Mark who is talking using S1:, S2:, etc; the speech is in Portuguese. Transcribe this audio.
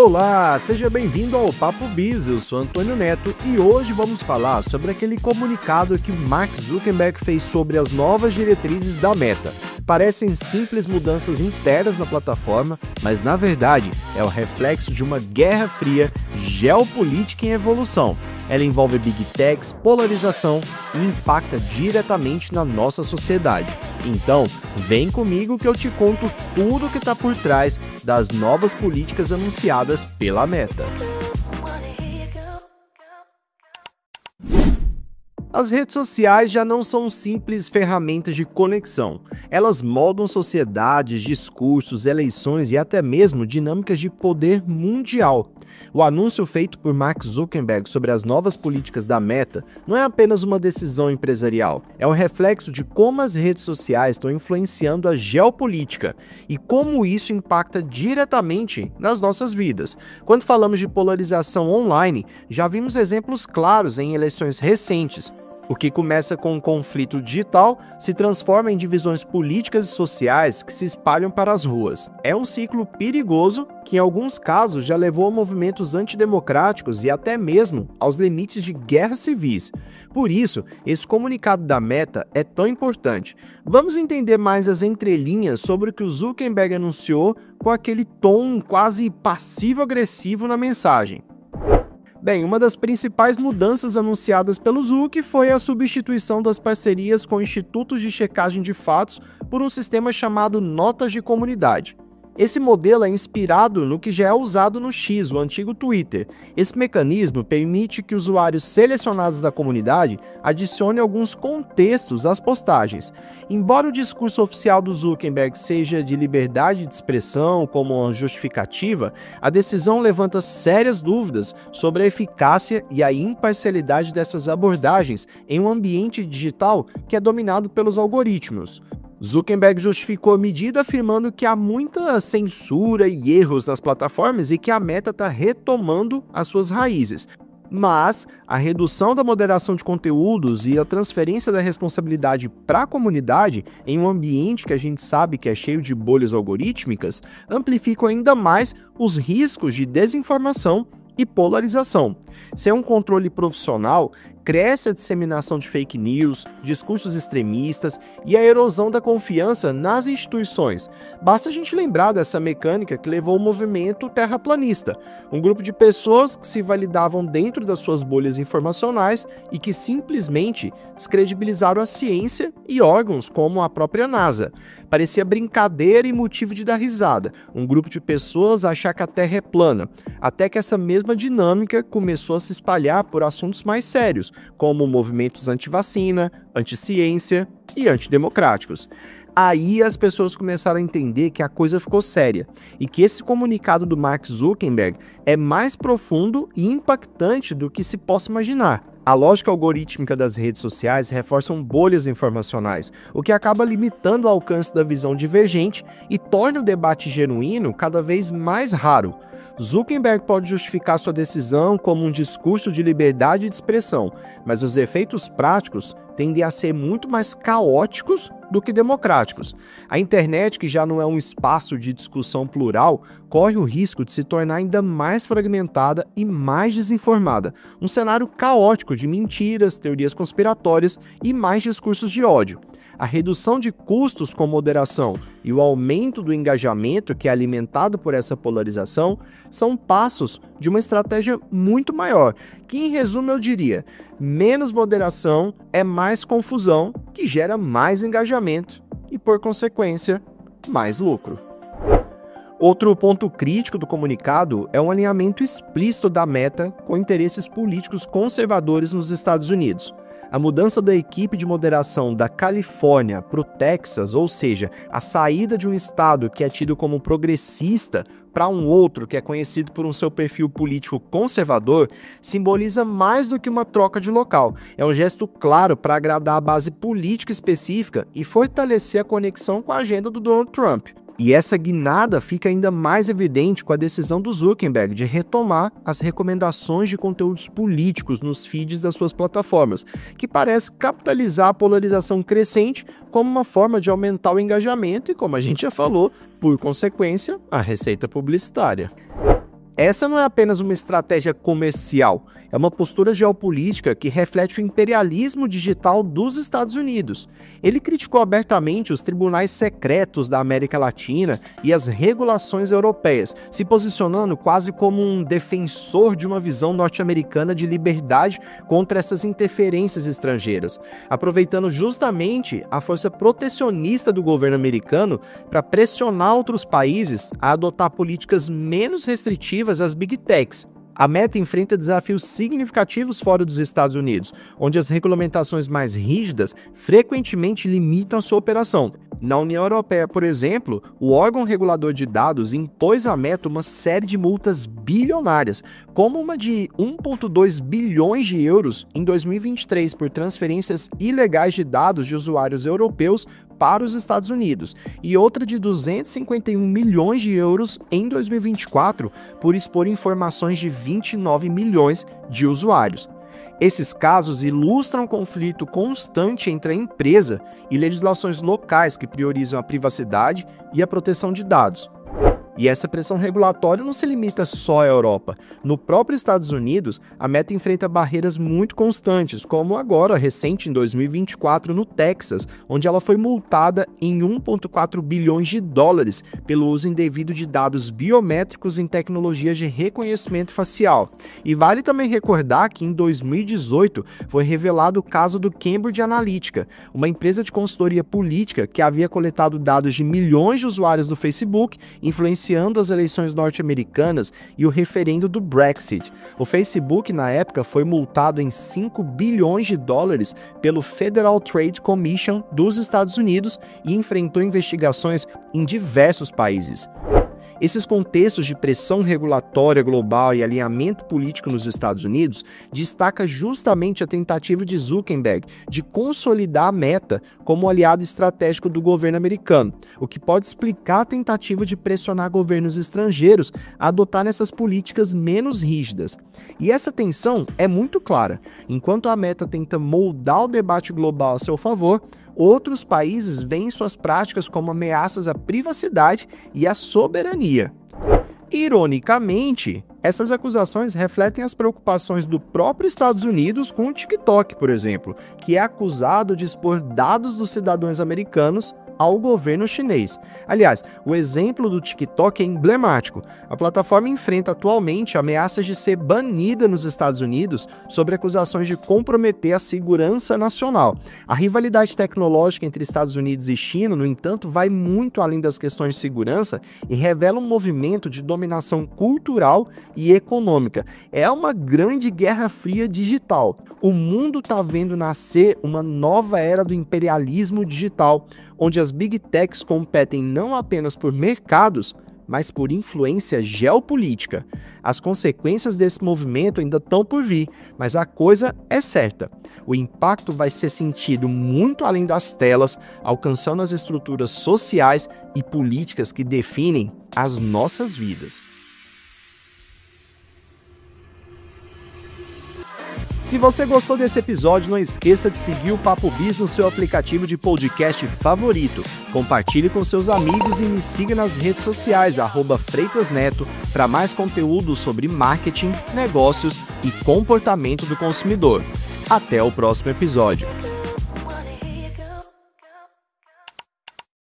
S1: Olá, seja bem-vindo ao Papo Biz, eu sou Antônio Neto e hoje vamos falar sobre aquele comunicado que Mark Zuckerberg fez sobre as novas diretrizes da Meta. Parecem simples mudanças internas na plataforma, mas na verdade é o reflexo de uma guerra fria geopolítica em evolução. Ela envolve Big Techs, polarização e impacta diretamente na nossa sociedade. Então, vem comigo que eu te conto tudo o que está por trás das novas políticas anunciadas pela Meta. As redes sociais já não são simples ferramentas de conexão. Elas moldam sociedades, discursos, eleições e até mesmo dinâmicas de poder mundial. O anúncio feito por Mark Zuckerberg sobre as novas políticas da Meta não é apenas uma decisão empresarial, é um reflexo de como as redes sociais estão influenciando a geopolítica e como isso impacta diretamente nas nossas vidas. Quando falamos de polarização online, já vimos exemplos claros em eleições recentes. O que começa com um conflito digital se transforma em divisões políticas e sociais que se espalham para as ruas. É um ciclo perigoso que, em alguns casos, já levou a movimentos antidemocráticos e até mesmo aos limites de guerras civis. Por isso, esse comunicado da Meta é tão importante. Vamos entender mais as entrelinhas sobre o que o Zuckerberg anunciou com aquele tom quase passivo-agressivo na mensagem. Bem, uma das principais mudanças anunciadas pelo Zuck foi a substituição das parcerias com institutos de checagem de fatos por um sistema chamado Notas de Comunidade. Esse modelo é inspirado no que já é usado no X, o antigo Twitter. Esse mecanismo permite que usuários selecionados da comunidade adicionem alguns contextos às postagens. Embora o discurso oficial do Zuckerberg seja de liberdade de expressão como uma justificativa, a decisão levanta sérias dúvidas sobre a eficácia e a imparcialidade dessas abordagens em um ambiente digital que é dominado pelos algoritmos. Zuckerberg justificou a medida afirmando que há muita censura e erros nas plataformas e que a Meta está retomando as suas raízes. Mas a redução da moderação de conteúdos e a transferência da responsabilidade para a comunidade em um ambiente que a gente sabe que é cheio de bolhas algorítmicas amplificam ainda mais os riscos de desinformação e polarização. Sem um controle profissional, cresce a disseminação de fake news, discursos extremistas e a erosão da confiança nas instituições. Basta a gente lembrar dessa mecânica que levou o movimento terraplanista, um grupo de pessoas que se validavam dentro das suas bolhas informacionais e que simplesmente descredibilizaram a ciência e órgãos como a própria NASA. Parecia brincadeira e motivo de dar risada, um grupo de pessoas achar que a Terra é plana, até que essa mesma dinâmica começou a se espalhar por assuntos mais sérios, como movimentos anti-vacina, anti-ciência e antidemocráticos. Aí as pessoas começaram a entender que a coisa ficou séria e que esse comunicado do Mark Zuckerberg é mais profundo e impactante do que se possa imaginar. A lógica algorítmica das redes sociais reforçam bolhas informacionais, o que acaba limitando o alcance da visão divergente e torna o debate genuíno cada vez mais raro. Zuckerberg pode justificar sua decisão como um discurso de liberdade de expressão, mas os efeitos práticos tendem a ser muito mais caóticos do que democráticos. A internet, que já não é um espaço de discussão plural, corre o risco de se tornar ainda mais fragmentada e mais desinformada, um cenário caótico de mentiras, teorias conspiratórias e mais discursos de ódio. A redução de custos com moderação e o aumento do engajamento que é alimentado por essa polarização são passos de uma estratégia muito maior, que em resumo eu diria, menos moderação é mais confusão, que gera mais engajamento e, por consequência, mais lucro. Outro ponto crítico do comunicado é um alinhamento explícito da Meta com interesses políticos conservadores nos Estados Unidos. A mudança da equipe de moderação da Califórnia para o Texas, ou seja, a saída de um estado que é tido como progressista para um outro que é conhecido por um seu perfil político conservador, simboliza mais do que uma troca de local. É um gesto claro para agradar a base política específica e fortalecer a conexão com a agenda do Donald Trump. E essa guinada fica ainda mais evidente com a decisão do Zuckerberg de retomar as recomendações de conteúdos políticos nos feeds das suas plataformas, que parece capitalizar a polarização crescente como uma forma de aumentar o engajamento e, como a gente já falou, por consequência, a receita publicitária. Essa não é apenas uma estratégia comercial, é uma postura geopolítica que reflete o imperialismo digital dos Estados Unidos. Ele criticou abertamente os tribunais secretos da América Latina e as regulações europeias, se posicionando quase como um defensor de uma visão norte-americana de liberdade contra essas interferências estrangeiras, aproveitando justamente a força protecionista do governo americano para pressionar outros países a adotar políticas menos restritivas às Big Techs. A Meta enfrenta desafios significativos fora dos Estados Unidos, onde as regulamentações mais rígidas frequentemente limitam a sua operação. Na União Europeia, por exemplo, o órgão regulador de dados impôs à Meta uma série de multas bilionárias, como uma de 1,2 bilhões de euros em 2023 por transferências ilegais de dados de usuários europeus para os Estados Unidos, e outra de 251 milhões de euros em 2024 por expor informações de 29 milhões de usuários. Esses casos ilustram o conflito constante entre a empresa e legislações locais que priorizam a privacidade e a proteção de dados. E essa pressão regulatória não se limita só à Europa. No próprio Estados Unidos, a Meta enfrenta barreiras muito constantes, como agora, recente em 2024, no Texas, onde ela foi multada em 1,4 bilhões de dólares pelo uso indevido de dados biométricos em tecnologias de reconhecimento facial. E vale também recordar que em 2018 foi revelado o caso do Cambridge Analytica, uma empresa de consultoria política que havia coletado dados de milhões de usuários do Facebook, influenciando as eleições norte-americanas e o referendo do Brexit. O Facebook, na época, foi multado em 5 bilhões de dólares pelo Federal Trade Commission dos Estados Unidos e enfrentou investigações em diversos países. Esses contextos de pressão regulatória global e alinhamento político nos Estados Unidos destaca justamente a tentativa de Zuckerberg de consolidar a Meta como aliado estratégico do governo americano, o que pode explicar a tentativa de pressionar governos estrangeiros a adotar essas políticas menos rígidas. E essa tensão é muito clara. Enquanto a Meta tenta moldar o debate global a seu favor, outros países veem suas práticas como ameaças à privacidade e à soberania. Ironicamente, essas acusações refletem as preocupações do próprio Estados Unidos com o TikTok, por exemplo, que é acusado de expor dados dos cidadãos americanos ao governo chinês. Aliás, o exemplo do TikTok é emblemático. A plataforma enfrenta atualmente ameaças de ser banida nos Estados Unidos sobre acusações de comprometer a segurança nacional. A rivalidade tecnológica entre Estados Unidos e China, no entanto, vai muito além das questões de segurança e revela um movimento de dominação cultural e econômica. É uma grande guerra fria digital. O mundo está vendo nascer uma nova era do imperialismo digital, onde as Big Techs competem não apenas por mercados, mas por influência geopolítica. As consequências desse movimento ainda estão por vir, mas a coisa é certa. O impacto vai ser sentido muito além das telas, alcançando as estruturas sociais e políticas que definem as nossas vidas. Se você gostou desse episódio, não esqueça de seguir o Papo Biz no seu aplicativo de podcast favorito. Compartilhe com seus amigos e me siga nas redes sociais, @FreitasNeto, para mais conteúdo sobre marketing, negócios e comportamento do consumidor. Até o próximo episódio.